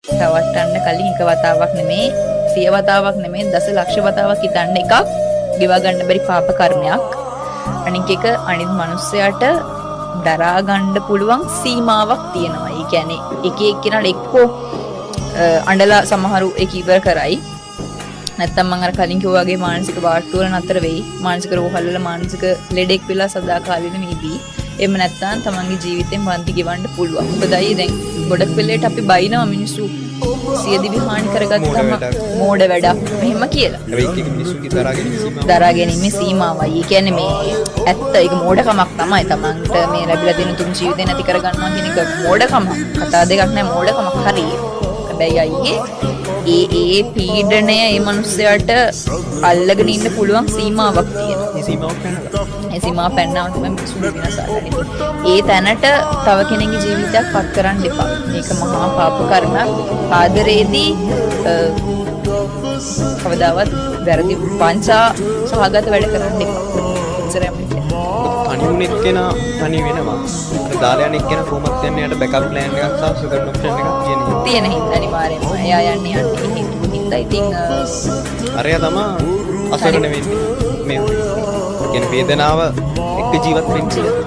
රවට්ටන්න කලින් එක වතාවක් නෙමේ 100 වතාවක් නෙමේ දසලක්ෂ වතාවක් හිතන්න එකක් ගෙවා ගන්න බැරි පාප කර්මයක්. අනික එක අනිත් මිනිස්සයාට දරා ගන්න පුළුවන් සීමාවක් තියෙනවා. ඒ කියන්නේ එක එක්කෙනාට එක්කෝ අඬලා සමහරු ඒක ඉවර කරයි. නැත්තම් මම අර කලින් කිව්වා වගේ මානසික වාට්ටු වල නතර වෙයි. මානසික රෝහල් වල මානසික ලෙඩෙක් වෙලා සදාකාලින මේදී. එහෙම නැත්තම් තමන්ගේ ජීවිතෙන් වන්ති ගෙවන්න පුළුවන්. මොකදයි දැන් ගොඩක් වෙලේට අපි බයිනවා මිනිස්සු සියදිවි හානි කරගත්තම මෝඩ වැඩක් මෙහෙම කියලා. හැබැයි ඒක මිනිස්සුන්ගේ දරා ගැනීමේ සීමාවයි. ඒ කියන්නේ මේ ඇත්ත ඒක මෝඩකමක් තමයි. තමන්ට මේ ලැබිලා තියෙන තුන් ජීවිතේ නැති කරගන්නවා කියන එක මෝඩකමක්. කතා දෙකක් නෑ මෝඩකමක් හරියි. හැබැයි අයියේ ඒ පීඩනය මේ මිනිස්සයාට අල්ලගෙන ඉන්න පුළුවන් සීමාවක් තියෙනවා. මේ සීමාවක් පැනලා. ඒ සීමාව පැනනම තමයි මිනිස්සු විනාශ ඒ තැනට තව කෙනෙකුගේ ජීවිතයක් පත් කරන්න එපා. මේක මහා පාප කර්මයක්. ආදරේදී කවදාවත් වැරදි වංචා සහගත වැඩ කරන්න එපා. ඉතරම් තනිවුනෙක් කෙනා තනි වෙනවා. අර දාලා යන එක්කෙනා කොහොමද යන්නේ යට බෑකප් ප්ලෑන් එකක් සහ සෙකන්ඩ් ඔප්ෂන් එකක් තියෙන හින්දා අනිවාර්යෙන්ම එයා යන්නේ හින්දා ඉතින් අරයා තමයි අසරණ වෙන්නේ මේ කියන්නේ වේදනාව එක්ක ජීවත් වෙන්නේ